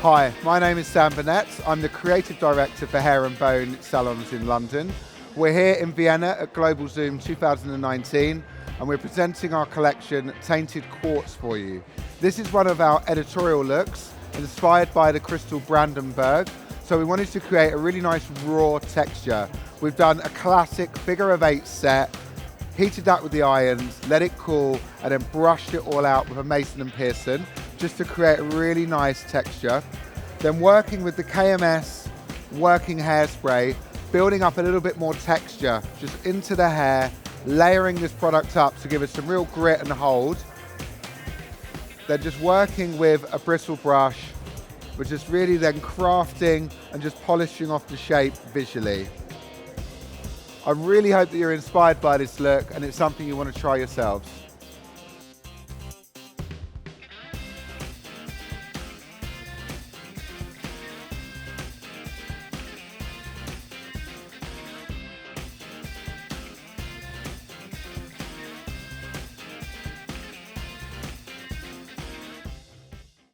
Hi, my name is Sam Burnett. I'm the Creative Director for Hare Bone salons in London. We're here in Vienna at Global Zoom 2019 and we're presenting our collection Tainted Quartz for you. This is one of our editorial looks inspired by the crystal Brandenburg. So we wanted to create a really nice raw texture. We've done a classic figure of 8 set, heated that with the irons, let it cool, and then brushed it all out with a Mason and Pearson just to create a really nice texture. Then working with the KMS Working Hairspray, building up a little bit more texture just into the hair, layering this product up to give it some real grit and hold. Then just working with a bristle brush, which is really then crafting and just polishing off the shape visually. I really hope that you're inspired by this look and it's something you want to try yourselves.